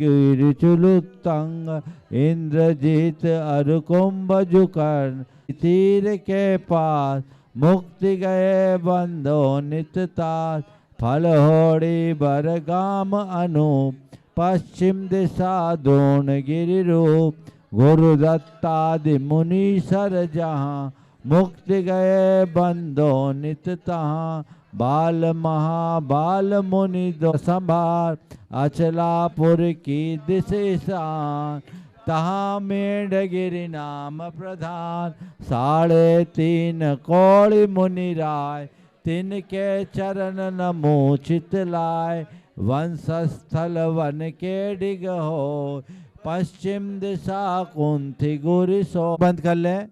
कीर्चुलुत्तंग इंद्रजीत अरुकुंभजुकर्ण तीर के पास मुक्ति गए बंधो निततास फल होड़ी बरगाम अनूप पश्चिम दिशा द्रोणगिरि रूप गुरुदत्तादि मुनीसर जहाँ मुक्ति गए बंधो नित तहाँ बाल महाबाल मुनि दो संभार अचलापुर की दिशान तहाँ मेढ़गिरि नाम प्रधान 3.5 कौड़ी मुनि राय तिनके चरण नमोचित लाय वंशस्थल वन के डिग हो पश्चिम दिशा कुंथी गुरी सो। बंद कर लें,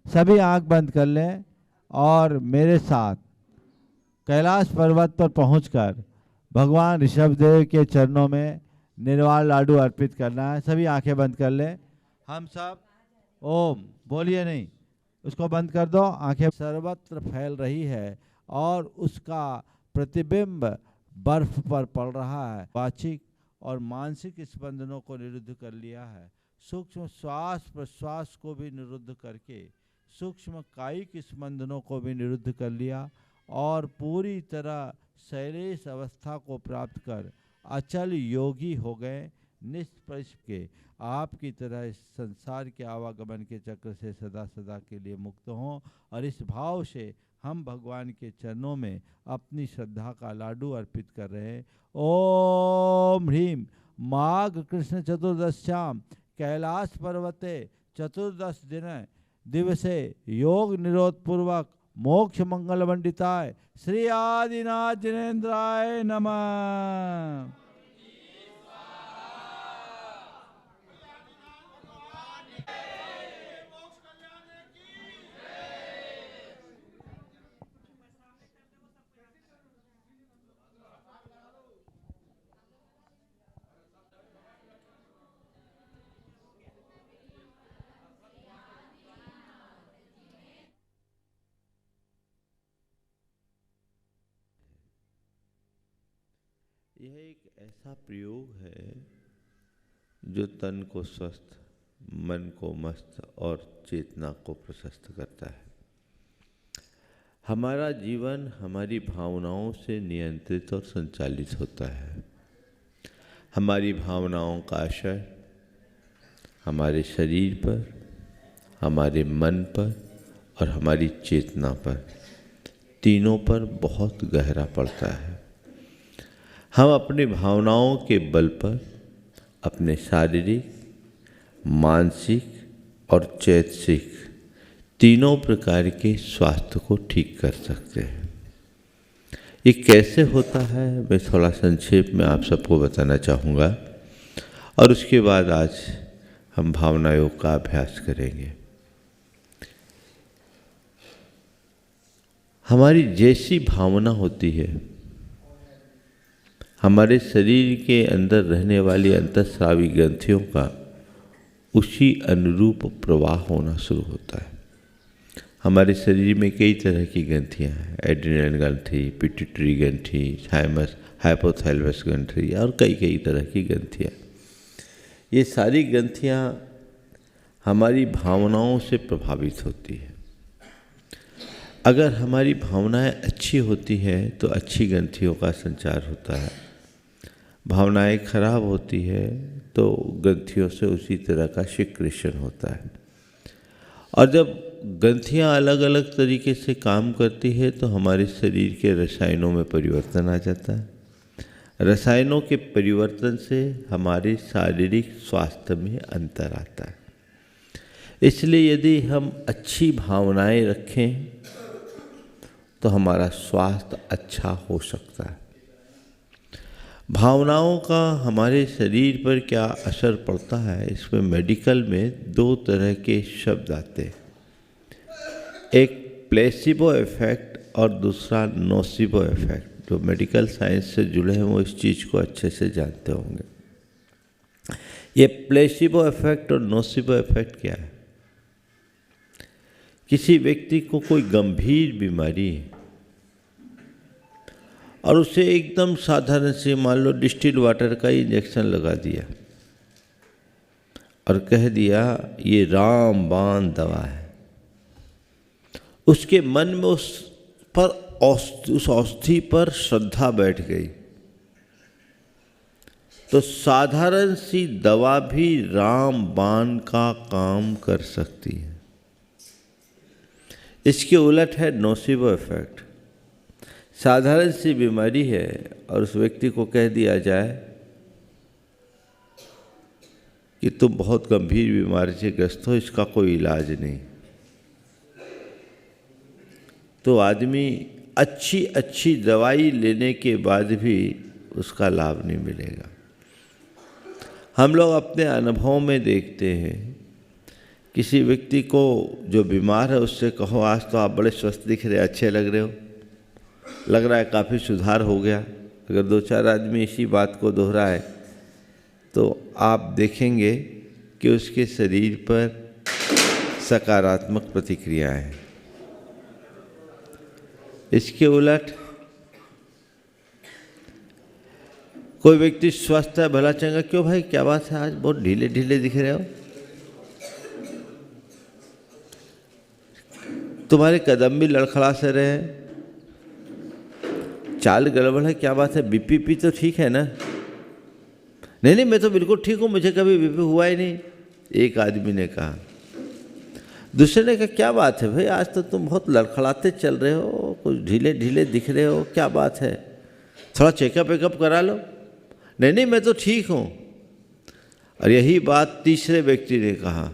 सभी आंख बंद कर लें और मेरे साथ कैलाश पर्वत पर पहुंचकर भगवान ऋषभदेव के चरणों में निर्वाल लाडू अर्पित करना है। सभी आंखें बंद कर लें। हम सब ओम बोलिए नहीं, उसको बंद कर दो। आंखें सर्वत्र फैल रही है और उसका प्रतिबिंब बर्फ पर पड़ रहा है। वाचिक और मानसिक स्पंदनों को निरुद्ध कर लिया है। सूक्ष्म श्वास प्रश्वास को भी निरुद्ध करके सूक्ष्म कायिक स्पंदनों को भी निरुद्ध कर लिया और पूरी तरह शैलेश अवस्था को प्राप्त कर अचल योगी हो गए। निष्प्रश के आपकी तरह इस संसार के आवागमन के चक्र से सदा सदा के लिए मुक्त हों और इस भाव से हम भगवान के चरणों में अपनी श्रद्धा का लाडू अर्पित कर रहे हैं। ओम ह्रीम माघ कृष्ण चतुर्दश्याम कैलाश पर्वते चतुर्दश दिन दिवसे योग निरोध पूर्वक मोक्ष मंगल मंडिताय श्री आदिनाथ जिनेन्द्राय नमः। यह एक ऐसा प्रयोग है जो तन को स्वस्थ, मन को मस्त और चेतना को प्रशस्त करता है। हमारा जीवन हमारी भावनाओं से नियंत्रित और संचालित होता है। हमारी भावनाओं का असर हमारे शरीर पर, हमारे मन पर और हमारी चेतना पर, तीनों पर बहुत गहरा पड़ता है। हम अपनी भावनाओं के बल पर अपने शारीरिक, मानसिक और चैतसिक तीनों प्रकार के स्वास्थ्य को ठीक कर सकते हैं। ये कैसे होता है मैं थोड़ा संक्षेप में आप सबको बताना चाहूँगा और उसके बाद आज हम भावना योग का अभ्यास करेंगे। हमारी जैसी भावना होती है, हमारे शरीर के अंदर रहने वाली अंतःस्रावी ग्रंथियों का उसी अनुरूप प्रवाह होना शुरू होता है। हमारे शरीर में कई तरह की ग्रंथियाँ हैं, एड्रिनल ग्रंथि, पिट्यूटरी ग्रंथि, थाइमस, हाइपोथैलेमस ग्रंथि और कई तरह की ग्रंथियाँ। ये सारी ग्रंथियाँ हमारी भावनाओं से प्रभावित होती है। अगर हमारी भावनाएं अच्छी होती हैं तो अच्छी ग्रंथियों का संचार होता है। भावनाएं खराब होती है तो ग्रंथियों से उसी तरह का सिक्रेशन होता है। और जब ग्रंथियां अलग अलग तरीके से काम करती है तो हमारे शरीर के रसायनों में परिवर्तन आ जाता है। रसायनों के परिवर्तन से हमारे शारीरिक स्वास्थ्य में अंतर आता है। इसलिए यदि हम अच्छी भावनाएं रखें तो हमारा स्वास्थ्य अच्छा हो सकता है। भावनाओं का हमारे शरीर पर क्या असर पड़ता है, इसमें मेडिकल में 2 तरह के शब्द आते हैं। एक प्लेसिबो इफेक्ट और दूसरा नोसिबो इफेक्ट। जो मेडिकल साइंस से जुड़े हैं वो इस चीज़ को अच्छे से जानते होंगे। ये प्लेसिबो इफेक्ट और नोसिबो इफेक्ट क्या है? किसी व्यक्ति को कोई गंभीर बीमारी है और उसे एकदम साधारण से मान लो डिस्टिल वाटर का इंजेक्शन लगा दिया और कह दिया ये रामबाण दवा है, उसके मन में उस औषधि पर श्रद्धा बैठ गई। तो साधारण सी दवा भी रामबाण का काम कर सकती है। इसके उलट है नोसिबो इफेक्ट। साधारण सी बीमारी है और उस व्यक्ति को कह दिया जाए कि तुम बहुत गंभीर बीमारी से ग्रस्त हो, इसका कोई इलाज नहीं, तो आदमी अच्छी दवाई लेने के बाद भी उसका लाभ नहीं मिलेगा। हम लोग अपने अनुभव में देखते हैं, किसी व्यक्ति को जो बीमार है उससे कहो आज तो आप बड़े स्वस्थ दिख रहे, अच्छे लग रहे हो, लग रहा है काफ़ी सुधार हो गया। अगर 2-4 आदमी इसी बात को दोहराए तो आप देखेंगे कि उसके शरीर पर सकारात्मक प्रतिक्रियाएं हैं। इसके उलट कोई व्यक्ति स्वस्थ है, भला चंगा, क्यों भाई क्या बात है, आज बहुत ढीले ढीले दिख रहे हो, तुम्हारे कदम भी लड़खड़ा से रहे हैं, चाल गड़बड़ है, क्या बात है, बीपी तो ठीक है ना? नहीं मैं तो बिल्कुल ठीक हूँ, मुझे कभी बीपी हुआ ही नहीं, एक आदमी ने कहा। दूसरे ने कहा क्या बात है भाई, आज तो तुम बहुत लड़खड़ाते चल रहे हो, कुछ ढीले ढीले दिख रहे हो, क्या बात है, थोड़ा चेकअप वेकअप करा लो। नहीं मैं तो ठीक हूँ। और यही बात तीसरे व्यक्ति ने कहा।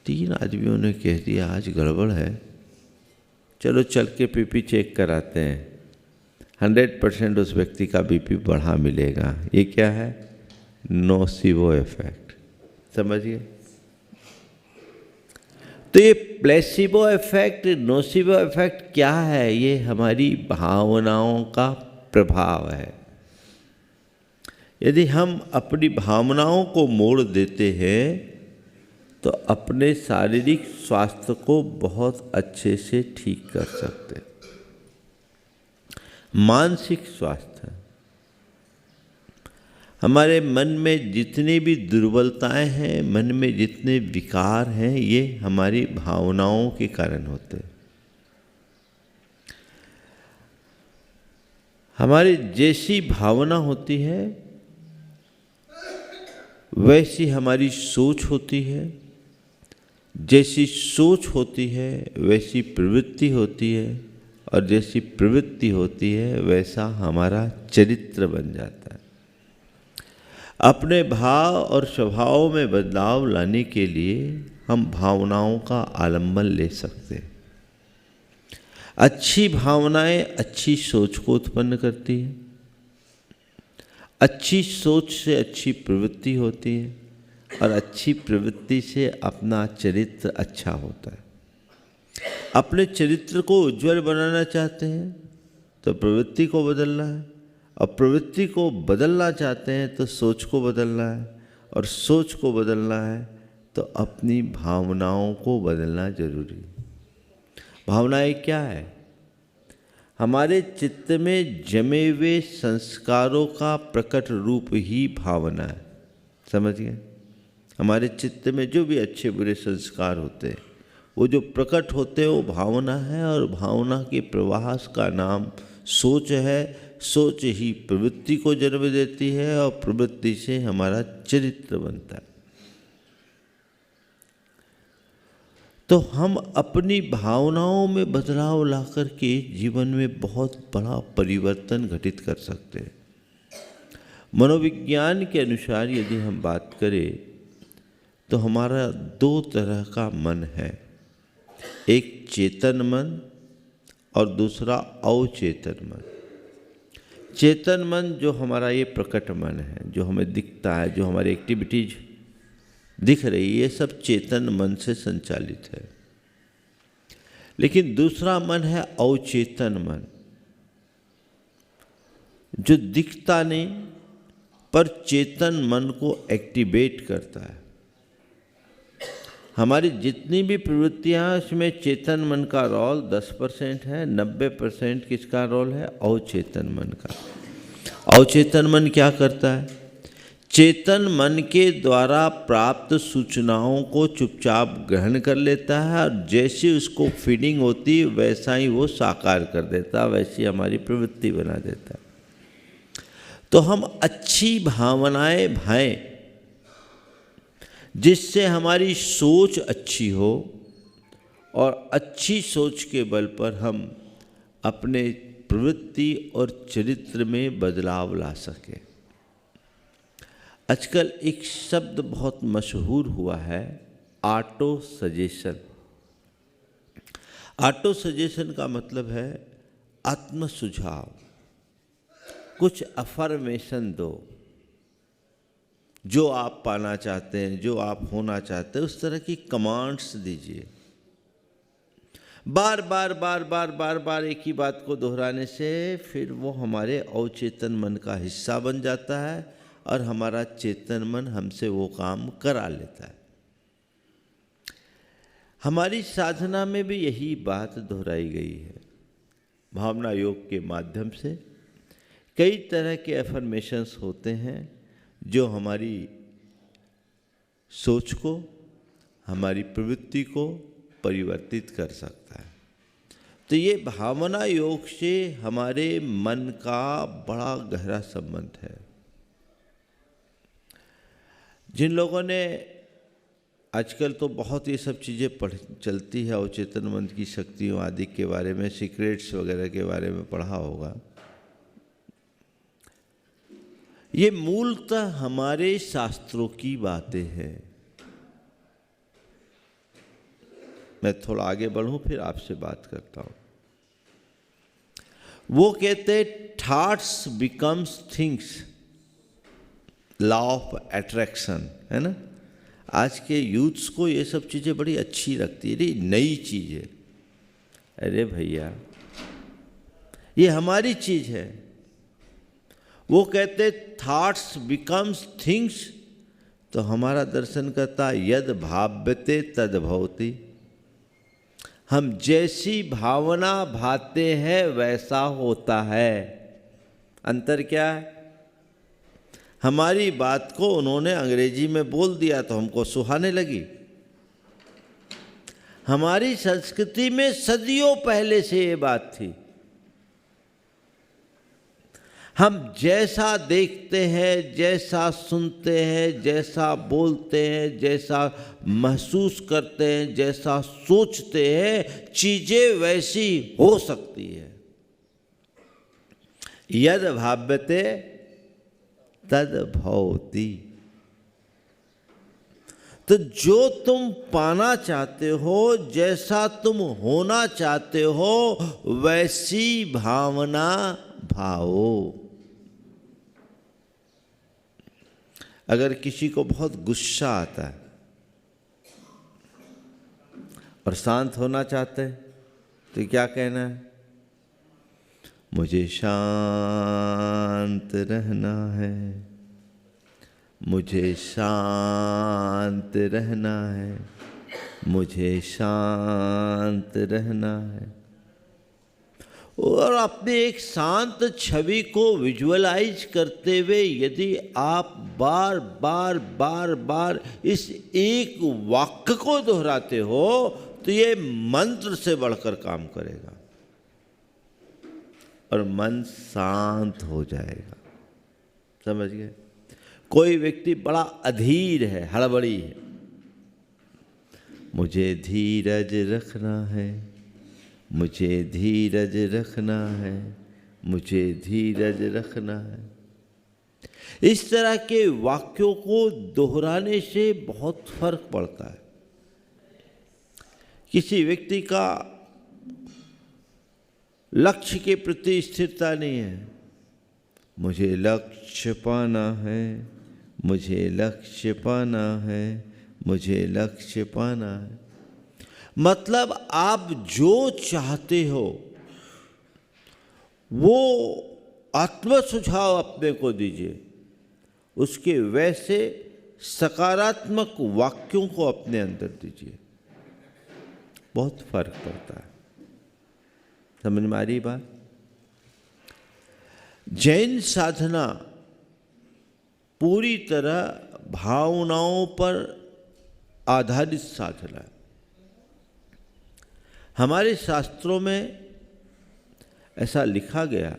3 आदमियों ने कह दिया आज गड़बड़ है, चलो चल के बीपी चेक कराते हैं, 100% उस व्यक्ति का बीपी बढ़ा मिलेगा। ये क्या है? Nocebo effect. समझिए? तो ये प्लेसिबो इफेक्ट, नोसिबो इफेक्ट क्या है? ये हमारी भावनाओं का प्रभाव है। यदि हम अपनी भावनाओं को मोड़ देते हैं तो अपने शारीरिक स्वास्थ्य को बहुत अच्छे से ठीक कर सकते हैं। मानसिक स्वास्थ्य, हमारे मन में जितनी भी दुर्बलताएं हैं, मन में जितने विकार हैं, ये हमारी भावनाओं के कारण होते हैं। हमारी जैसी भावना होती है वैसी हमारी सोच होती है, जैसी सोच होती है वैसी प्रवृत्ति होती है, और जैसी प्रवृत्ति होती है वैसा हमारा चरित्र बन जाता है। अपने भाव और स्वभाव में बदलाव लाने के लिए हम भावनाओं का आलंबन ले सकते हैं। अच्छी भावनाएं अच्छी सोच को उत्पन्न करती है, अच्छी सोच से अच्छी प्रवृत्ति होती है, और अच्छी प्रवृत्ति से अपना चरित्र अच्छा होता है। अपने चरित्र को उज्जवल बनाना चाहते हैं तो प्रवृत्ति को बदलना है, और प्रवृत्ति को बदलना चाहते हैं तो सोच को बदलना है, और सोच को बदलना है तो अपनी भावनाओं को बदलना जरूरी है। भावनाएं क्या है? हमारे चित्त में जमे हुए संस्कारों का प्रकट रूप ही भावना है। समझ गए? हमारे चित्त में जो भी अच्छे बुरे संस्कार होते हैं वो जो प्रकट होते हैं वो भावना है, और भावना के प्रवाह का नाम सोच है। सोच ही प्रवृत्ति को जन्म देती है, और प्रवृत्ति से हमारा चरित्र बनता है। तो हम अपनी भावनाओं में बदलाव ला कर के जीवन में बहुत बड़ा परिवर्तन घटित कर सकते हैं। मनोविज्ञान के अनुसार यदि हम बात करें तो हमारा 2 तरह का मन है, एक चेतन मन और दूसरा अवचेतन मन। चेतन मन जो हमारा ये प्रकट मन है, जो हमें दिखता है, जो हमारी एक्टिविटीज दिख रही है, ये सब चेतन मन से संचालित है। लेकिन दूसरा मन है अवचेतन मन, जो दिखता नहीं पर चेतन मन को एक्टिवेट करता है। हमारी जितनी भी प्रवृत्तियां हैं उसमें चेतन मन का रोल 10% है, 90% किसका रोल है? अवचेतन मन का। अवचेतन मन क्या करता है? चेतन मन के द्वारा प्राप्त सूचनाओं को चुपचाप ग्रहण कर लेता है और जैसे उसको फीडिंग होती है वैसा ही वो साकार कर देता है, वैसी हमारी प्रवृत्ति बना देता है। तो हम अच्छी भावनाएं भाएं जिससे हमारी सोच अच्छी हो और अच्छी सोच के बल पर हम अपने प्रवृत्ति और चरित्र में बदलाव ला सकें। आजकल एक शब्द बहुत मशहूर हुआ है, ऑटो सजेशन। ऑटो सजेशन का मतलब है आत्म सुझाव, कुछ अफर्मेशन दो, जो आप पाना चाहते हैं, जो आप होना चाहते हैं, उस तरह की कमांड्स दीजिए। बार बार बार बार बार बार एक ही बात को दोहराने से फिर वो हमारे अवचेतन मन का हिस्सा बन जाता है और हमारा चेतन मन हमसे वो काम करा लेता है। हमारी साधना में भी यही बात दोहराई गई है। भावना योग के माध्यम से कई तरह के अफर्मेशंस होते हैं जो हमारी सोच को, हमारी प्रवृत्ति को परिवर्तित कर सकता है। तो ये भावना योग से हमारे मन का बड़ा गहरा संबंध है। जिन लोगों ने आजकल तो बहुत ये सब चीज़ें चलती है, अवचेतन मन की शक्तियों आदि के बारे में, सीक्रेट्स वगैरह के बारे में पढ़ा होगा। ये मूलतः हमारे शास्त्रों की बातें हैं। मैं थोड़ा आगे बढ़ूं फिर आपसे बात करता हूं। वो कहते thoughts becomes things, law of attraction, है ना। आज के यूथ्स को ये सब चीज़ें बड़ी अच्छी लगती है, ये नई चीज़ है। अरे भैया ये हमारी चीज़ है। वो कहते थॉट्स बिकम्स थिंग्स, तो हमारा दर्शन करता यद भाव्यते तद भवति। हम जैसी भावना भाते हैं वैसा होता है। अंतर क्या है? हमारी बात को उन्होंने अंग्रेजी में बोल दिया तो हमको सुहाने लगी। हमारी संस्कृति में सदियों पहले से ये बात थी। हम जैसा देखते हैं, जैसा सुनते हैं, जैसा बोलते हैं, जैसा महसूस करते हैं, जैसा सोचते हैं, चीजें वैसी हो सकती है। यद भाव्यते तद भवति। तो जो तुम पाना चाहते हो, जैसा तुम होना चाहते हो, वैसी भावना भाओ। अगर किसी को बहुत गुस्सा आता है और शांत होना चाहते हैं तो क्या कहना है? मुझे शांत रहना है, मुझे शांत रहना है, मुझे शांत रहना है। और अपने एक शांत छवि को विजुअलाइज करते हुए यदि आप बार बार बार बार इस एक वाक्य को दोहराते हो तो ये मंत्र से बढ़कर काम करेगा और मन शांत हो जाएगा। समझ गए? कोई व्यक्ति बड़ा अधीर है, हड़बड़ी है, मुझे धीरज रखना है, मुझे धीरज रखना है, मुझे धीरज रखना है। इस तरह के वाक्यों को दोहराने से बहुत फर्क पड़ता है। किसी व्यक्ति का लक्ष्य के प्रति स्थिरता नहीं है। मुझे लक्ष्य पाना है, मुझे लक्ष्य पाना है, मुझे लक्ष्य पाना है। मतलब आप जो चाहते हो वो आत्म सुझाव अपने को दीजिए, उसके वैसे सकारात्मक वाक्यों को अपने अंदर दीजिए। बहुत फर्क पड़ता है। समझ में आ रही बात? जैन साधना पूरी तरह भावनाओं पर आधारित साधना है। हमारे शास्त्रों में ऐसा लिखा गया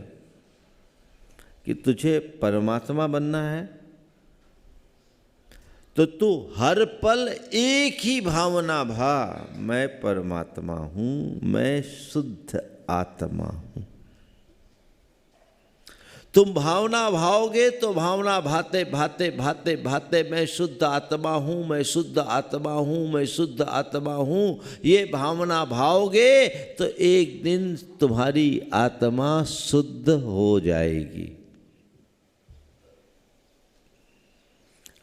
कि तुझे परमात्मा बनना है तो तू हर पल एक ही भावना भा, मैं परमात्मा हूँ, मैं शुद्ध आत्मा हूँ। तुम भावना भाओगे तो भावना भाते भाते भाते भाते मैं शुद्ध आत्मा हूँ, मैं शुद्ध आत्मा हूँ, मैं शुद्ध आत्मा हूँ, ये भावना भाओगे तो एक दिन तुम्हारी आत्मा शुद्ध हो जाएगी।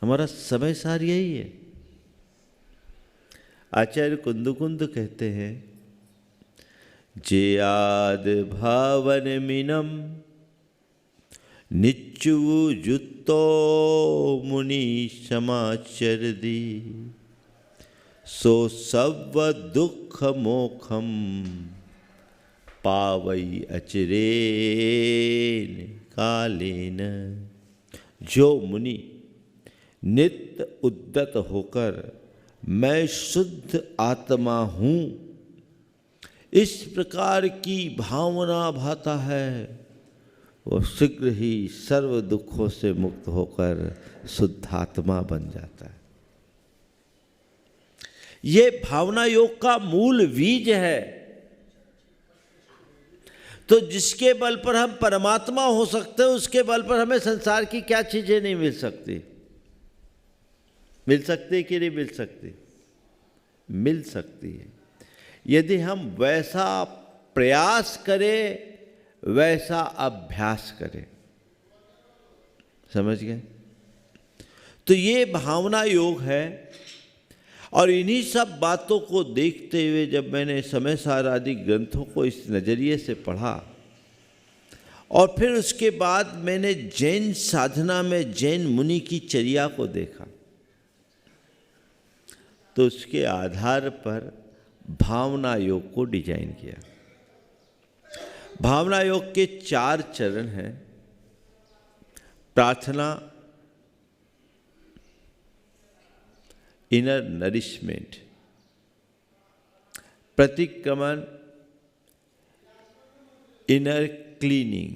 हमारा समय सार यही है। आचार्य कुंद कहते हैं, जे आद भावन मिनम निच्चु जुत्तो मुनि समाचर दी, सो सब दुख मोखम पावई अचरेन कालेन। जो मुनि नित्य उद्यत होकर मैं शुद्ध आत्मा हूँ इस प्रकार की भावना भाता है, वो शीघ्र ही सर्व दुखों से मुक्त होकर शुद्धात्मा बन जाता है। ये भावना योग का मूल बीज है। तो जिसके बल पर हम परमात्मा हो सकते हैं, उसके बल पर हमें संसार की क्या चीजें नहीं मिल सकती। मिल सकती कि नहीं मिल सकती? मिल सकती है, यदि हम वैसा प्रयास करें, वैसा अभ्यास करें। समझ गए? तो ये भावना योग है। और इन्हीं सब बातों को देखते हुए जब मैंने समय सार आदि ग्रंथों को इस नज़रिए से पढ़ा और फिर उसके बाद मैंने जैन साधना में जैन मुनि की चर्या को देखा, तो उसके आधार पर भावना योग को डिजाइन किया। भावना योग के 4 चरण हैं। प्रार्थना, इनर नरिशमेंट, प्रतिक्रमण, इनर क्लीनिंग,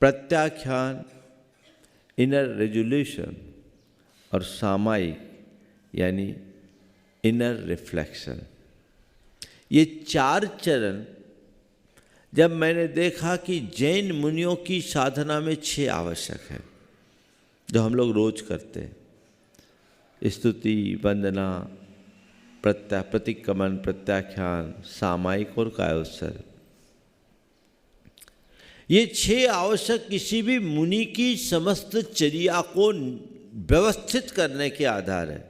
प्रत्याख्यान, इनर रेजोल्यूशन और सामायिक यानी इनर रिफ्लेक्शन। ये 4 चरण जब मैंने देखा कि जैन मुनियों की साधना में 6 आवश्यक है, जो हम लोग रोज करते हैं, स्तुति, वंदना, प्रतिक्रमण, प्रत्याख्यान, सामायिक और कायोत्सर्ग। ये 6 आवश्यक किसी भी मुनि की समस्त चर्या को व्यवस्थित करने के आधार है।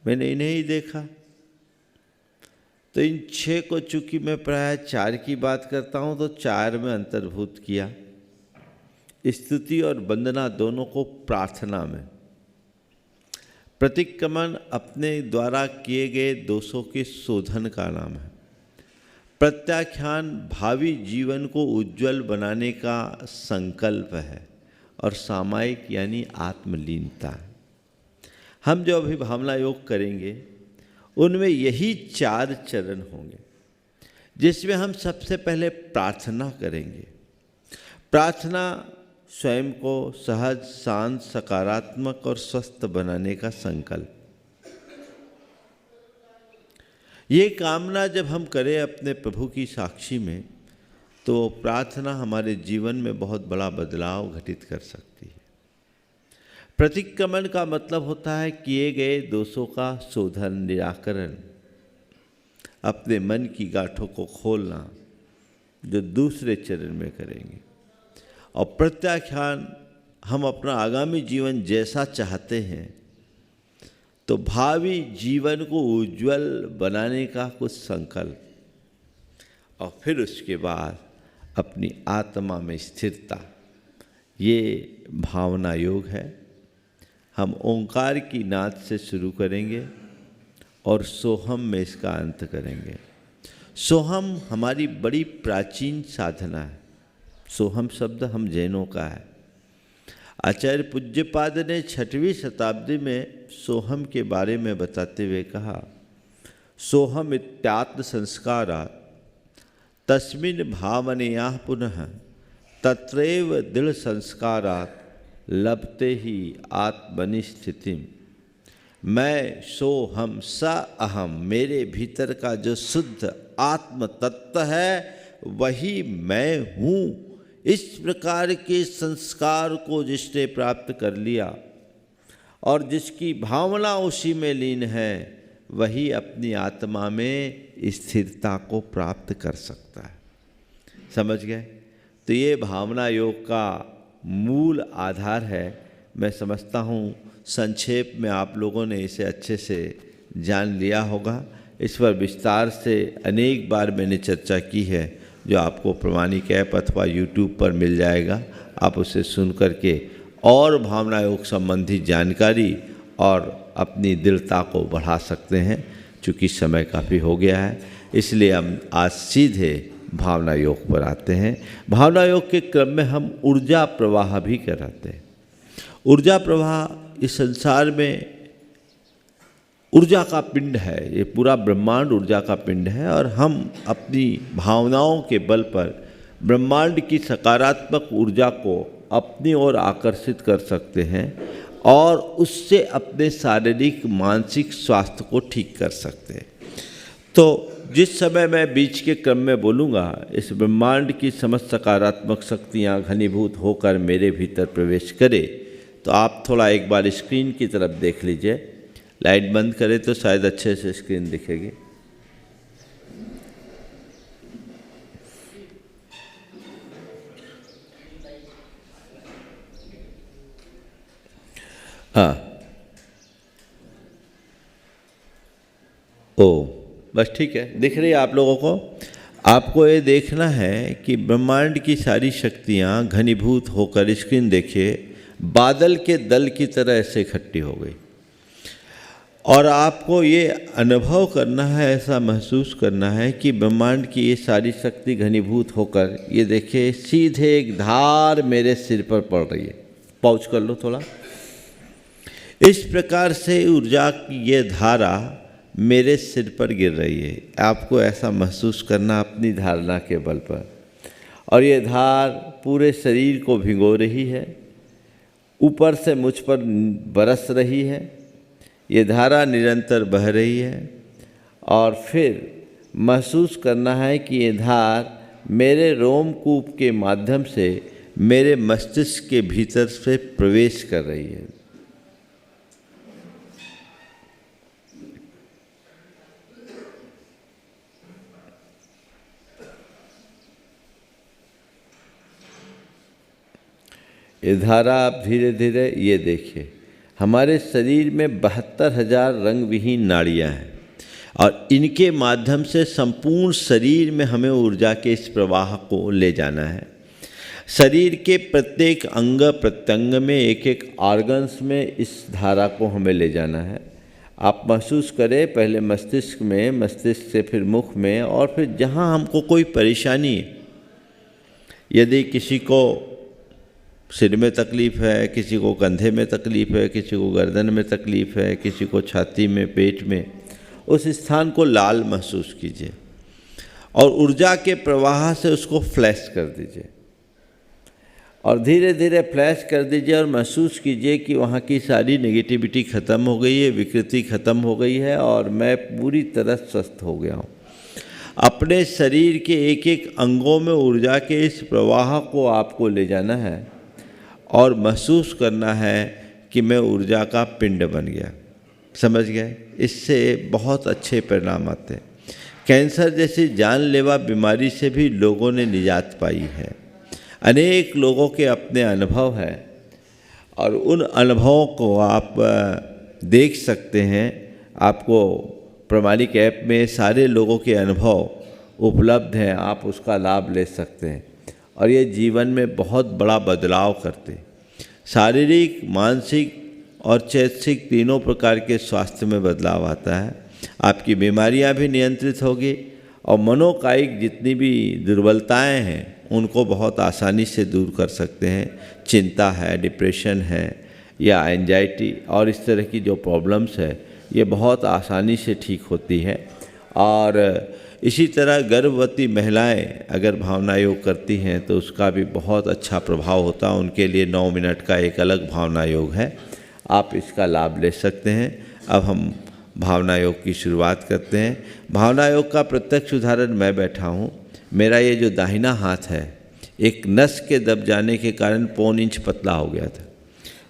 मैंने इन्हें ही देखा तो इन 6 को चूंकि मैं प्राय 4 की बात करता हूँ तो 4 में अंतर्भूत किया। स्तुति और वंदना दोनों को प्रार्थना में, प्रतिक्रमण अपने द्वारा किए गए दोषों के शोधन का नाम है, प्रत्याख्यान भावी जीवन को उज्जवल बनाने का संकल्प है और सामायिक यानी आत्मलीनता है। हम जो अभी भावना योग करेंगे उनमें यही 4 चरण होंगे, जिसमें हम सबसे पहले प्रार्थना करेंगे। प्रार्थना स्वयं को सहज, शांत, सकारात्मक और स्वस्थ बनाने का संकल्प। ये कामना जब हम करें अपने प्रभु की साक्षी में, तो प्रार्थना हमारे जीवन में बहुत बड़ा बदलाव घटित कर सकती है। प्रतिक्रमण का मतलब होता है किए गए दोषों का शोधन, निराकरण, अपने मन की गांठों को खोलना, जो दूसरे चरण में करेंगे। और प्रत्याख्यान, हम अपना आगामी जीवन जैसा चाहते हैं तो भावी जीवन को उज्जवल बनाने का कुछ संकल्प। और फिर उसके बाद अपनी आत्मा में स्थिरता, ये भावना योग है। हम ओंकार की नाद से शुरू करेंगे और सोहम में इसका अंत करेंगे। सोहम हमारी बड़ी प्राचीन साधना है। सोहम शब्द हम जैनों का है। आचार्य पूज्यपाद ने 6वीं शताब्दी में सोहम के बारे में बताते हुए कहा, सोहम इत्यात्म संस्कारात् तस्मिन् भावनया पुनः तत्रैव दृढ़ संस्कारात् लभते ही आत्मनि स्थितिम। मैं सो हम स अहम, मेरे भीतर का जो शुद्ध आत्म तत्व है वही मैं हूँ। इस प्रकार के संस्कार को जिसने प्राप्त कर लिया और जिसकी भावना उसी में लीन है, वही अपनी आत्मा में स्थिरता को प्राप्त कर सकता है। समझ गए? तो ये भावना योग का मूल आधार है। मैं समझता हूँ संक्षेप में आप लोगों ने इसे अच्छे से जान लिया होगा। इस पर विस्तार से अनेक बार मैंने चर्चा की है, जो आपको प्रमाणिक ऐप अथवा YouTube पर मिल जाएगा। आप उसे सुन करके और भावना योग संबंधी जानकारी और अपनी दृढ़ता को बढ़ा सकते हैं। चूँकि समय काफ़ी हो गया है, इसलिए हम आज सीधे भावना योग पर आते हैं। भावना योग के क्रम में हम ऊर्जा प्रवाह भी कराते हैं। ऊर्जा प्रवाह इस संसार में ऊर्जा का पिंड है, ये पूरा ब्रह्मांड ऊर्जा का पिंड है और हम अपनी भावनाओं के बल पर ब्रह्मांड की सकारात्मक ऊर्जा को अपनी ओर आकर्षित कर सकते हैं और उससे अपने शारीरिक मानसिक स्वास्थ्य को ठीक कर सकते हैं। तो जिस समय मैं बीच के क्रम में बोलूँगा, इस ब्रह्मांड की समस्त सकारात्मक शक्तियाँ घनीभूत होकर मेरे भीतर प्रवेश करे, तो आप थोड़ा एक बार स्क्रीन की तरफ देख लीजिए। लाइट बंद करें तो शायद अच्छे से स्क्रीन दिखेगी। हाँ, ओ बस ठीक है, दिख रही है आप लोगों को। आपको ये देखना है कि ब्रह्मांड की सारी शक्तियाँ घनीभूत होकर, स्क्रीन देखिए, बादल के दल की तरह ऐसे इकट्ठी हो गई और आपको ये अनुभव करना है, ऐसा महसूस करना है कि ब्रह्मांड की ये सारी शक्ति घनीभूत होकर, ये देखिए सीधे एक धार मेरे सिर पर पड़ रही है। पहुँच कर लो थोड़ा। इस प्रकार से ऊर्जा की ये धारा मेरे सिर पर गिर रही है। आपको ऐसा महसूस करना अपनी धारणा के बल पर, और ये धार पूरे शरीर को भिगो रही है, ऊपर से मुझ पर बरस रही है। ये धारा निरंतर बह रही है और फिर महसूस करना है कि ये धार मेरे रोमकूप के माध्यम से मेरे मस्तिष्क के भीतर से प्रवेश कर रही है। ये धारा आप धीरे धीरे, ये देखिए, हमारे शरीर में 72,000 रंग विहीन नाड़ियाँ हैं और इनके माध्यम से संपूर्ण शरीर में हमें ऊर्जा के इस प्रवाह को ले जाना है। शरीर के प्रत्येक अंग प्रत्यंग में, एक एक ऑर्गन्स में इस धारा को हमें ले जाना है। आप महसूस करें, पहले मस्तिष्क में, मस्तिष्क से फिर मुख में, और फिर जहाँ हमको कोई परेशानी है, यदि किसी को सिर में तकलीफ़ है, किसी को कंधे में तकलीफ़ है, किसी को गर्दन में तकलीफ़ है, किसी को छाती में, पेट में, उस स्थान को लाल महसूस कीजिए और ऊर्जा के प्रवाह से उसको फ्लैश कर दीजिए और धीरे धीरे फ्लैश कर दीजिए और महसूस कीजिए कि वहाँ की सारी नेगेटिविटी ख़त्म हो गई है, विकृति ख़त्म हो गई है और मैं पूरी तरह स्वस्थ हो गया हूँ। अपने शरीर के एक एक अंगों में ऊर्जा के इस प्रवाह को आपको ले जाना है और महसूस करना है कि मैं ऊर्जा का पिंड बन गया। समझ गए? इससे बहुत अच्छे परिणाम आते हैं। कैंसर जैसी जानलेवा बीमारी से भी लोगों ने निजात पाई है। अनेक लोगों के अपने अनुभव हैं और उन अनुभवों को आप देख सकते हैं। आपको प्रमाणिक ऐप में सारे लोगों के अनुभव उपलब्ध हैं, आप उसका लाभ ले सकते हैं और ये जीवन में बहुत बड़ा बदलाव करते। शारीरिक, मानसिक और चैतसिक तीनों प्रकार के स्वास्थ्य में बदलाव आता है। आपकी बीमारियां भी नियंत्रित होगी और मनोकायिक जितनी भी दुर्बलताएं हैं उनको बहुत आसानी से दूर कर सकते हैं। चिंता है, डिप्रेशन है या एंजाइटी और इस तरह की जो प्रॉब्लम्स है ये बहुत आसानी से ठीक होती है। और इसी तरह गर्भवती महिलाएं अगर भावना योग करती हैं तो उसका भी बहुत अच्छा प्रभाव होता है। उनके लिए 9 मिनट का एक अलग भावना योग है, आप इसका लाभ ले सकते हैं। अब हम भावना योग की शुरुआत करते हैं। भावना योग का प्रत्यक्ष उदाहरण मैं बैठा हूँ। मेरा ये जो दाहिना हाथ है एक नस के दब जाने के कारण 1.25 इंच पतला हो गया था।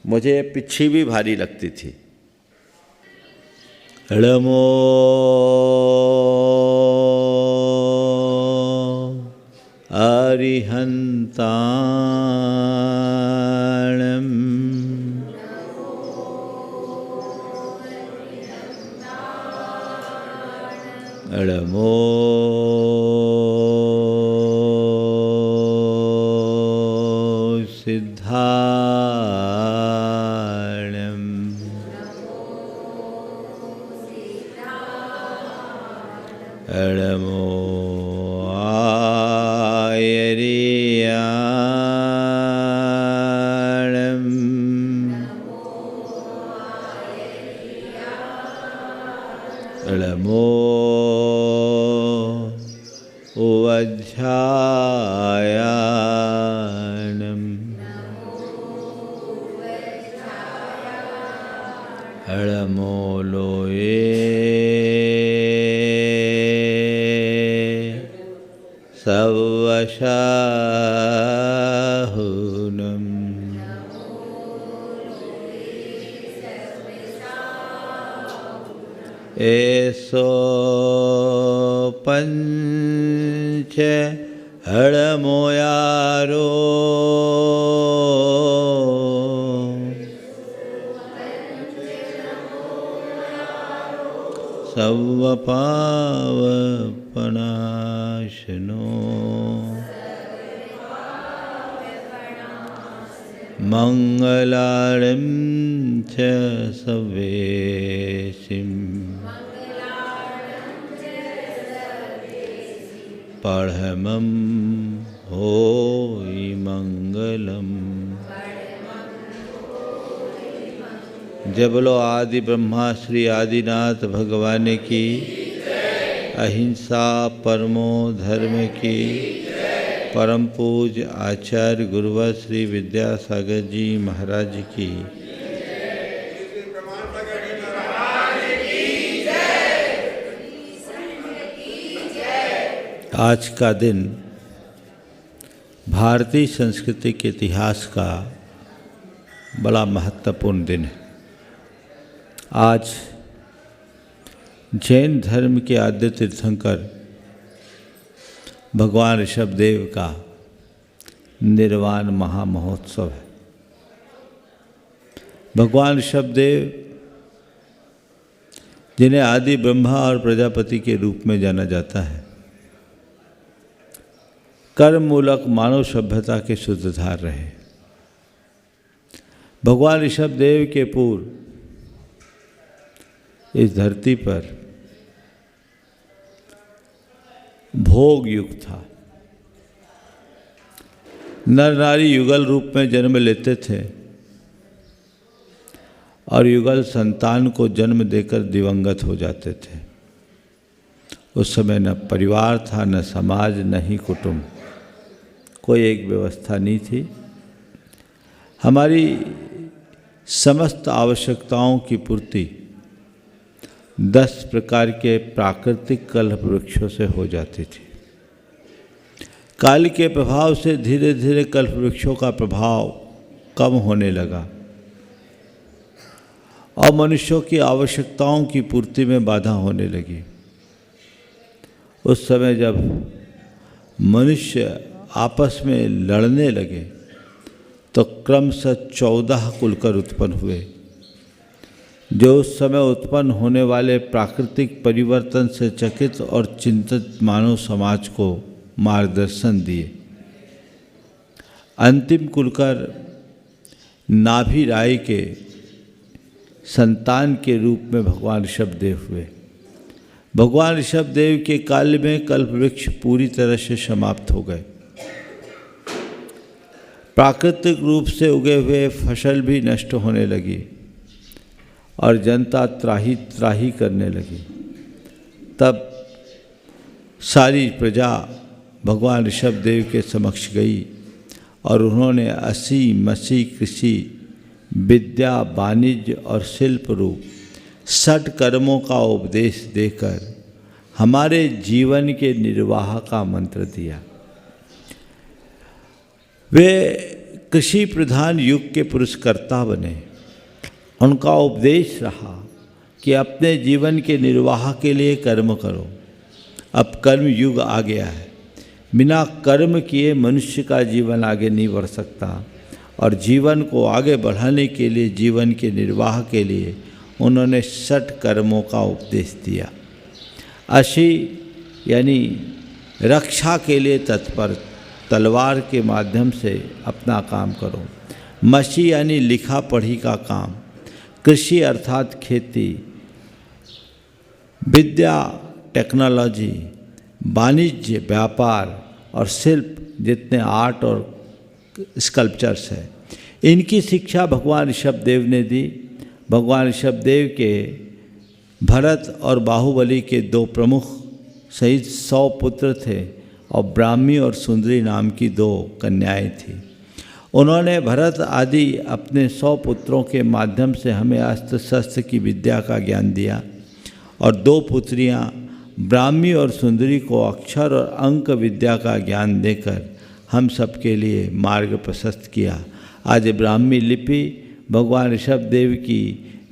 मुझे पिछी भी भारी लगती थी। नमो अरिहंताणं नमो सिद्धाणं नमो आयर्याणं नमो उवज्झायाणं नमो लोये सवशाहुनं एसो पंच हड़मोयारो सर्वपावपनाशनो मंगलार्यं च सर्वेसिं परमं होई मंगलम। जय बोलो आदि ब्रह्मा श्री आदिनाथ भगवान की, अहिंसा परमो धर्म की, परम पूज्य आचार्य गुरुवर श्री विद्यासागर जी महाराज की। आज का दिन भारतीय संस्कृति के इतिहास का बड़ा महत्वपूर्ण दिन है। आज जैन धर्म के आद्य तीर्थंकर भगवान ऋषभदेव का निर्वाण महामहोत्सव है। भगवान ऋषभदेव जिन्हें आदि ब्रह्मा और प्रजापति के रूप में जाना जाता है, कर्म मूलक मानव सभ्यता के सूत्रधार रहे। भगवान ऋषभदेव के पूर्व इस धरती पर भोग युग था। नर नारी युगल रूप में जन्म लेते थे और युगल संतान को जन्म देकर दिवंगत हो जाते थे। उस समय न परिवार था, न समाज, न ही कुटुंब, कोई एक व्यवस्था नहीं थी। हमारी समस्त आवश्यकताओं की पूर्ति 10 प्रकार के प्राकृतिक कल्प वृक्षों से हो जाती थी। काल के प्रभाव से धीरे धीरे कल्प वृक्षों का प्रभाव कम होने लगा और मनुष्यों की आवश्यकताओं की पूर्ति में बाधा होने लगी। उस समय जब मनुष्य आपस में लड़ने लगे तो क्रमशः 14 कुलकर उत्पन्न हुए, जो उस समय उत्पन्न होने वाले प्राकृतिक परिवर्तन से चकित और चिंतित मानव समाज को मार्गदर्शन दिए। अंतिम कुलकर नाभि राय के संतान के रूप में भगवान ऋषभदेव हुए। भगवान ऋषभदेव के काल में कल्प वृक्ष पूरी तरह से समाप्त हो गए। प्राकृतिक रूप से उगे हुए फसल भी नष्ट होने लगी और जनता त्राही त्राही करने लगी। तब सारी प्रजा भगवान ऋषभदेव के समक्ष गई और उन्होंने असी मसी कृषि, विद्या, वाणिज्य और शिल्प रूप 6 कर्मों का उपदेश देकर हमारे जीवन के निर्वाह का मंत्र दिया। वे कृषि प्रधान युग के पुरस्कर्ता बने। उनका उपदेश रहा कि अपने जीवन के निर्वाह के लिए कर्म करो। अब कर्म युग आ गया है। बिना कर्म किए मनुष्य का जीवन आगे नहीं बढ़ सकता और जीवन को आगे बढ़ाने के लिए, जीवन के निर्वाह के लिए उन्होंने 6 कर्मों का उपदेश दिया। अशी यानी रक्षा के लिए तत्पर, तलवार के माध्यम से अपना काम करो। मशी यानी लिखा पढ़ी का काम। कृषि अर्थात खेती। विद्या टेक्नोलॉजी। वाणिज्य व्यापार। और शिल्प जितने आर्ट और स्कल्पचर्स है, इनकी शिक्षा भगवान ऋषभदेव ने दी। भगवान ऋषभदेव के भरत और बाहुबली के 2 प्रमुख सहित 100 पुत्र थे और ब्राह्मी और सुंदरी नाम की 2 कन्याएं थीं। उन्होंने भरत आदि अपने 100 पुत्रों के माध्यम से हमें अस्त्र शस्त्र की विद्या का ज्ञान दिया और 2 पुत्रियां ब्राह्मी और सुंदरी को अक्षर और अंक विद्या का ज्ञान देकर हम सबके लिए मार्ग प्रशस्त किया। आज ब्राह्मी लिपि भगवान ऋषभदेव की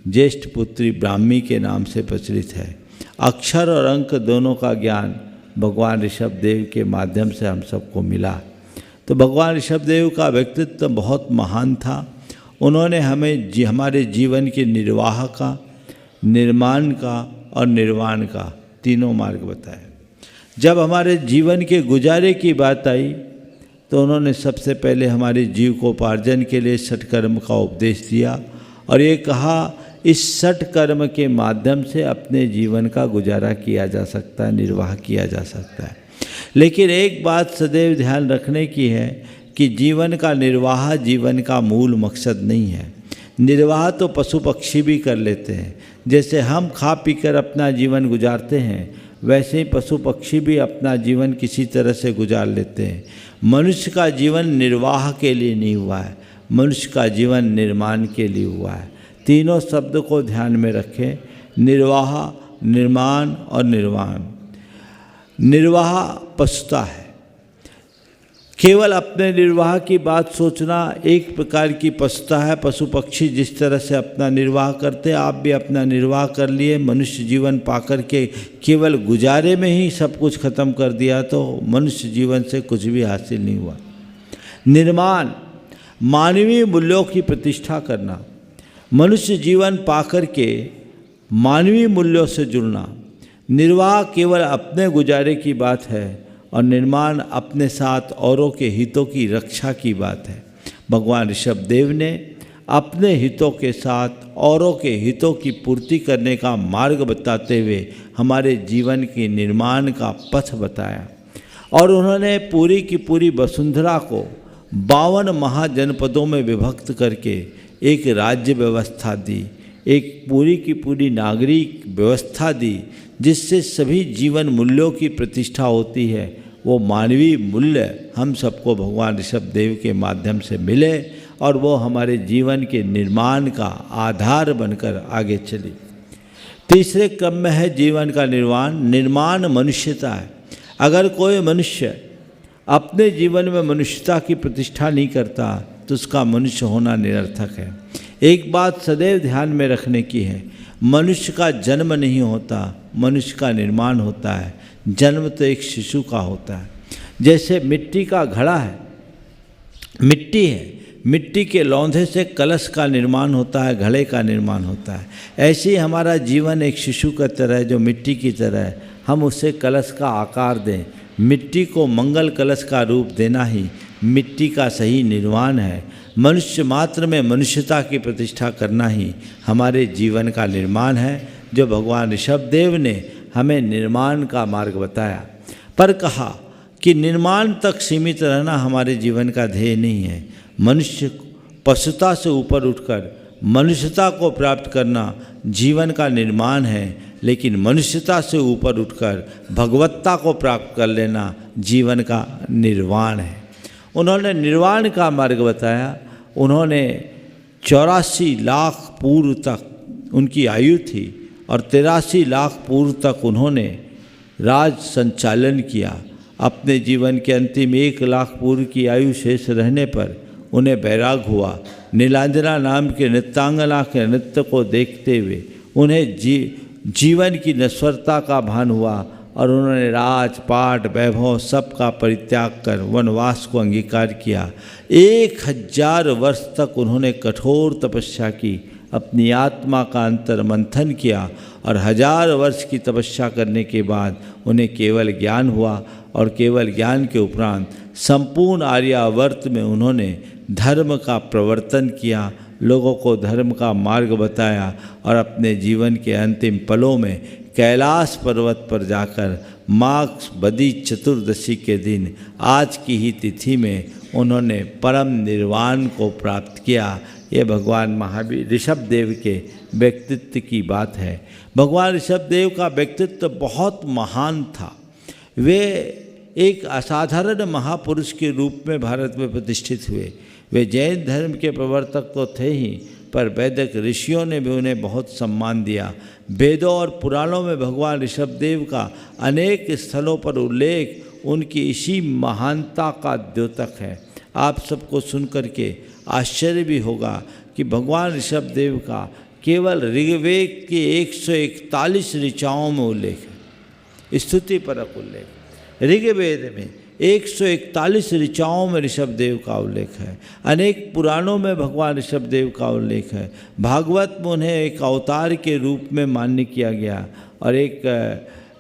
ज्येष्ठ पुत्री ब्राह्मी के नाम से प्रचलित है। अक्षर और अंक दोनों का ज्ञान भगवान ऋषभदेव के माध्यम से हम सबको मिला। तो भगवान ऋषभदेव का व्यक्तित्व बहुत महान था। उन्होंने हमें हमारे जीवन के निर्वाह का, निर्माण का और निर्वाण का तीनों मार्ग बताए। जब हमारे जीवन के गुजारे की बात आई तो उन्होंने सबसे पहले हमारे जीविकोपार्जन के लिए 6 कर्म का उपदेश दिया और ये कहा इस 6 कर्म के माध्यम से अपने जीवन का गुजारा किया जा सकता है, निर्वाह किया जा सकता है। लेकिन एक बात सदैव ध्यान रखने की है कि जीवन का निर्वाह जीवन का मूल मकसद नहीं है। निर्वाह तो पशु पक्षी भी कर लेते हैं। जैसे हम खा पीकर अपना जीवन गुजारते हैं, वैसे ही पशु पक्षी भी अपना जीवन किसी तरह से गुजार लेते हैं। मनुष्य का जीवन निर्वाह के लिए नहीं हुआ है, मनुष्य का जीवन निर्माण के लिए हुआ है। तीनों शब्द को ध्यान में रखें, निर्वाह, निर्माण और निर्वाण। निर्वाह पशुता है। केवल अपने निर्वाह की बात सोचना एक प्रकार की पशुता है। पशु पक्षी जिस तरह से अपना निर्वाह करते, आप भी अपना निर्वाह कर लिए। मनुष्य जीवन पाकर के केवल गुजारे में ही सब कुछ खत्म कर दिया तो मनुष्य जीवन से कुछ भी हासिल नहीं हुआ। निर्माण मानवीय मूल्यों की प्रतिष्ठा करना, मनुष्य जीवन पाकर के मानवीय मूल्यों से जुड़ना। निर्वाह केवल अपने गुजारे की बात है और निर्माण अपने साथ औरों के हितों की रक्षा की बात है। भगवान ऋषभदेव ने अपने हितों के साथ औरों के हितों की पूर्ति करने का मार्ग बताते हुए हमारे जीवन के निर्माण का पथ बताया और उन्होंने पूरी की पूरी वसुंधरा को 52 महाजनपदों में विभक्त करके एक राज्य व्यवस्था दी, एक पूरी की पूरी नागरिक व्यवस्था दी, जिससे सभी जीवन मूल्यों की प्रतिष्ठा होती है। वो मानवीय मूल्य हम सबको भगवान ऋषभदेव के माध्यम से मिले और वो हमारे जीवन के निर्माण का आधार बनकर आगे चली। तीसरे क्रम में है जीवन का निर्माण। निर्माण मनुष्यता है। अगर कोई मनुष्य अपने जीवन में मनुष्यता की प्रतिष्ठा नहीं करता तो उसका मनुष्य होना निरर्थक है। एक बात सदैव ध्यान में रखने की है, मनुष्य का जन्म नहीं होता, मनुष्य का निर्माण होता है। जन्म तो एक शिशु का होता है। जैसे मिट्टी का घड़ा है, मिट्टी है, मिट्टी के लौंधे से कलश का निर्माण होता है, घड़े का निर्माण होता है। ऐसे ही हमारा जीवन एक शिशु का तरह है जो मिट्टी की तरह है। हम उसे कलश का आकार दें, मिट्टी को मंगल कलश का रूप देना ही मिट्टी का सही निर्माण है। मनुष्य मात्र में मनुष्यता की प्रतिष्ठा करना ही हमारे जीवन का निर्माण है, जो भगवान ऋषभदेव ने हमें निर्माण का मार्ग बताया। पर कहा कि निर्माण तक सीमित रहना हमारे जीवन का ध्येय नहीं है। मनुष्य पशुता से ऊपर उठकर मनुष्यता को प्राप्त करना जीवन का निर्माण है, लेकिन मनुष्यता से ऊपर उठकर भगवत्ता को प्राप्त कर लेना जीवन का निर्वाण है। उन्होंने निर्वाण का मार्ग बताया। उन्होंने 84 लाख पूर्व तक उनकी आयु थी और 83 लाख पूर्व तक उन्होंने राज संचालन किया। अपने जीवन के अंतिम 1 लाख पूर्व की आयु शेष रहने पर उन्हें वैराग हुआ। नीलांजना नाम के नृत्यांगना के नृत्य को देखते हुए उन्हें जीवन की नश्वरता का भान हुआ और उन्होंने राजपाट वैभव सब का परित्याग कर वनवास को अंगीकार किया। 1000 वर्ष तक उन्होंने कठोर तपस्या की, अपनी आत्मा का अंतर मंथन किया और 1000 वर्ष की तपस्या करने के बाद उन्हें केवल ज्ञान हुआ और केवल ज्ञान के उपरांत संपूर्ण आर्यावर्त में उन्होंने धर्म का प्रवर्तन किया, लोगों को धर्म का मार्ग बताया और अपने जीवन के अंतिम पलों में कैलाश पर्वत पर जाकर माघ बदी चतुर्दशी के दिन आज की ही तिथि में उन्होंने परम निर्वाण को प्राप्त किया। ये भगवान महावीर ऋषभदेव के व्यक्तित्व की बात है। भगवान ऋषभदेव का व्यक्तित्व बहुत महान था। वे एक असाधारण महापुरुष के रूप में भारत में प्रतिष्ठित हुए। वे जैन धर्म के प्रवर्तक तो थे ही, पर वैदिक ऋषियों ने भी उन्हें बहुत सम्मान दिया। वेदों और पुराणों में भगवान ऋषभदेव का अनेक स्थलों पर उल्लेख उनकी इसी महानता का द्योतक है। आप सबको सुनकर के आश्चर्य भी होगा कि भगवान ऋषभदेव का केवल ऋग्वेद की 141 ऋचाओं में उल्लेख है, स्तुति परक उल्लेख। ऋग्वेद में 141 ऋचाओं में ऋषभदेव का उल्लेख है। अनेक पुराणों में भगवान ऋषभदेव का उल्लेख है। भागवत में उन्हें एक अवतार के रूप में मान्य किया गया और एक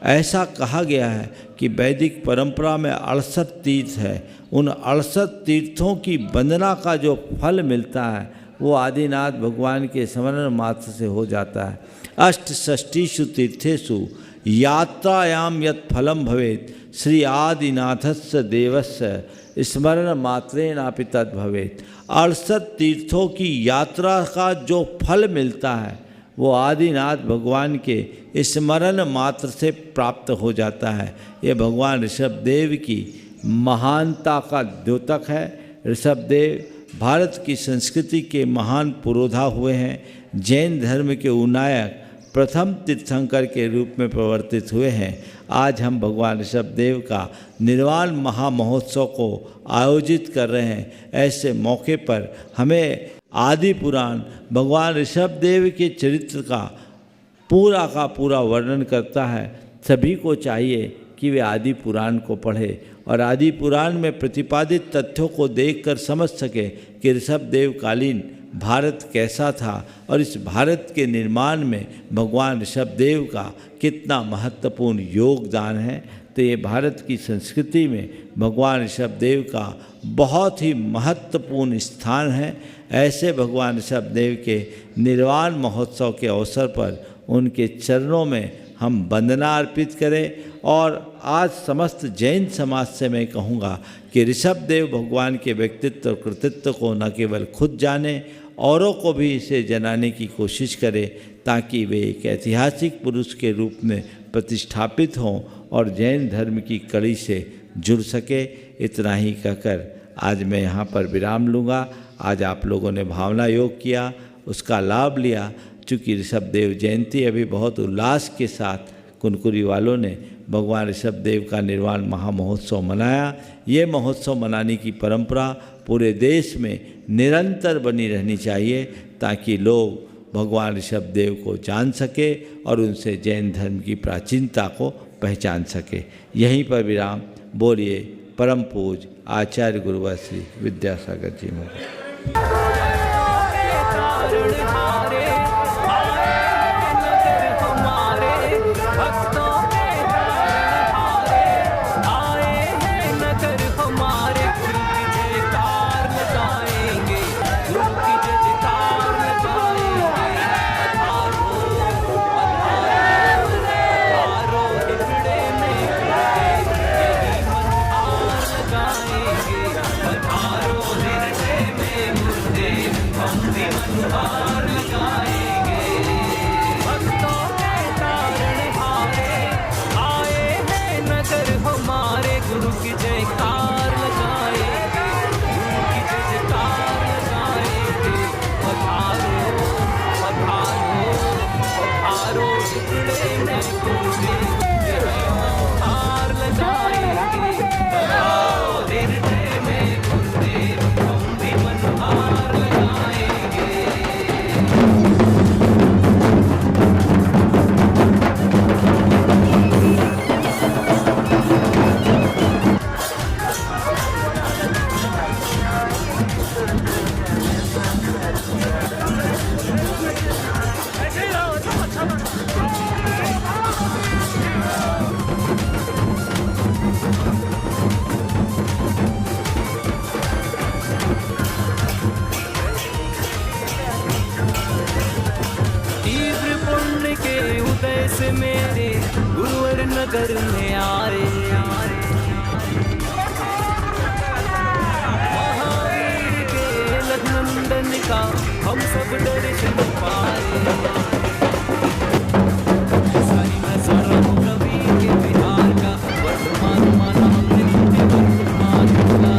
ऐसा कहा गया है कि वैदिक परंपरा में 68 तीर्थ है। उन 68 तीर्थों की वंदना का जो फल मिलता है वो आदिनाथ भगवान के स्मरण मात्र से हो जाता है। अष्टषष्टिषु तीर्थेषु यात्रायाम यत् फलम भवेत् श्री आदिनाथस्य देवस्य स्मरण मात्रेणापि तद् भवेत्। 68 तीर्थों की यात्रा का जो फल मिलता है वो आदिनाथ भगवान के स्मरण मात्र से प्राप्त हो जाता है। ये भगवान ऋषभदेव की महानता का द्योतक है। ऋषभदेव भारत की संस्कृति के महान पुरोधा हुए हैं। जैन धर्म के उन्नायक प्रथम तीर्थंकर के रूप में प्रवर्तित हुए हैं। आज हम भगवान ऋषभदेव का निर्वाण महामहोत्सव को आयोजित कर रहे हैं। ऐसे मौके पर हमें आदि पुराण भगवान ऋषभदेव के चरित्र का पूरा वर्णन करता है। सभी को चाहिए कि वे आदि पुराण को पढ़े और आदि पुराण में प्रतिपादित तथ्यों को देखकर समझ सके कि ऋषभदेव कालीन भारत कैसा था और इस भारत के निर्माण में भगवान ऋषभदेव का कितना महत्वपूर्ण योगदान है। तो ये भारत की संस्कृति में भगवान ऋषभदेव का बहुत ही महत्वपूर्ण स्थान है। ऐसे भगवान ऋषभदेव के निर्वाण महोत्सव के अवसर पर उनके चरणों में हम वंदना अर्पित करें। और आज समस्त जैन समाज से मैं कहूँगा कि ऋषभदेव भगवान के व्यक्तित्व कृतित्व को न केवल खुद जाने, औरों को भी इसे जनाने की कोशिश करें, ताकि वे एक ऐतिहासिक पुरुष के रूप में प्रतिष्ठापित हों और जैन धर्म की कड़ी से जुड़ सके। इतना ही कहकर आज मैं यहाँ पर विराम लूँगा। आज आप लोगों ने भावना योग किया, उसका लाभ लिया। चूँकि ऋषभदेव जयंती अभी बहुत उल्लास के साथ कुनकुरी वालों ने भगवान ऋषभदेव का निर्वाण महामहोत्सव मनाया। ये महोत्सव मनाने की परंपरा पूरे देश में निरंतर बनी रहनी चाहिए, ताकि लोग भगवान ऋषभदेव को जान सके और उनसे जैन धर्म की प्राचीनता को पहचान सके। यहीं पर विराम। बोलिए परम पूज्य आचार्य गुरुवर श्री विद्यासागर जी महाराज। में नगर में आए, महावीर के लखनंदन का हम सब दर्शन पाए। सारी मैं सारा हूँ रवि के बिहार का, वर्तमान माना हमने तुम्हें वर्तमान का।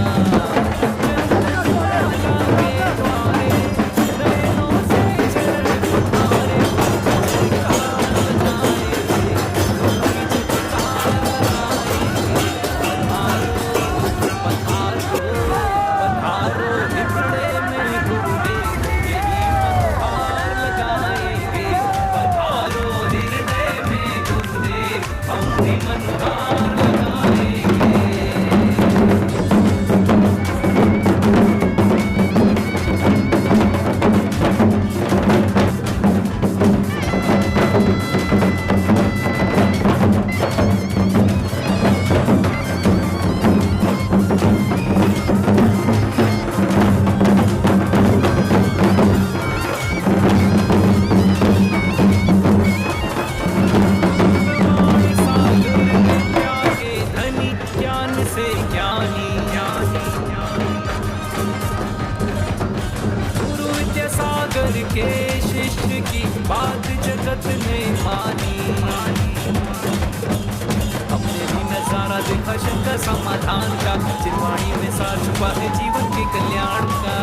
समाधान का, चिरवाणी में सार छुपा है जीवन के कल्याण का।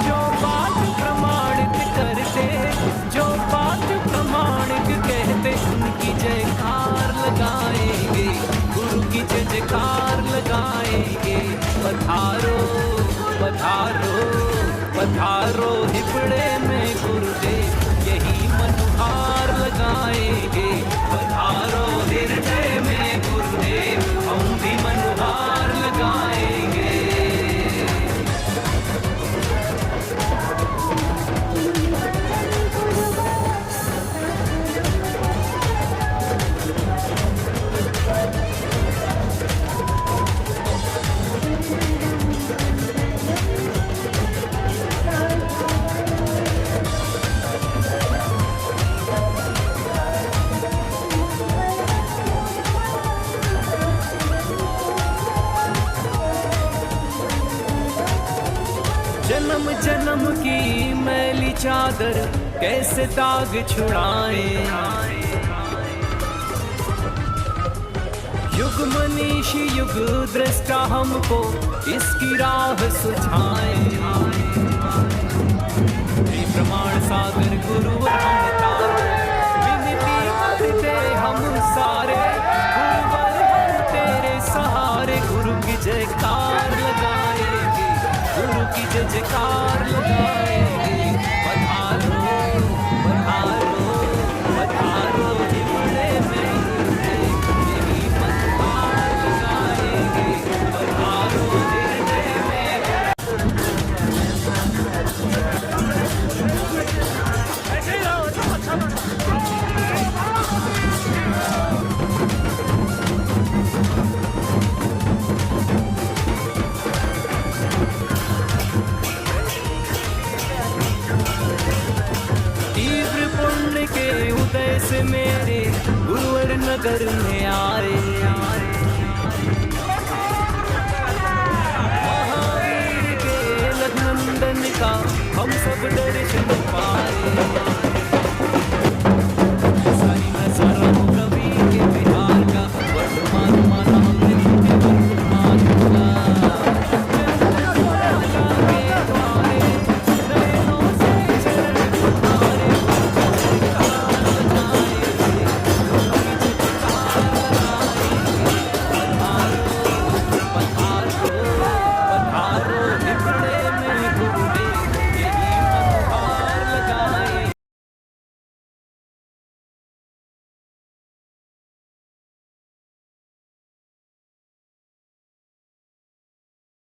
जो बात प्रमाणित करते, जो बात प्रमाणित कहते, उनकी जयकार लगाएंगे, गुरु की जयकार लगाएंगे। पधारो पधारो पधारो हिपड़े में गुरुदेव, यही मनोहार लगाएंगे। पधारो हृदय में गुरुदेव, हम भी मनोहार लगाएंगे। जन्म जन्म की मैली चादर कैसे दाग छुड़ाए, युग मनीषी युग दृष्टा हमको इसकी राह सुझाए। प्रमाण सागर गुरुवर हम तारे, विनती करते हम सारे, गुरुवर हम तेरे सहारे। गुरु की जयकार लगाएंगे, गुरु की जयकार लगाएंगे। पधारो पधारो पधारो हिपड़े में गुरुदेव, यही मनोहार लगाएंगे। पधारो हृदय में। तीव्र पुण्य के उदय से मेरे गुरुवर नगर में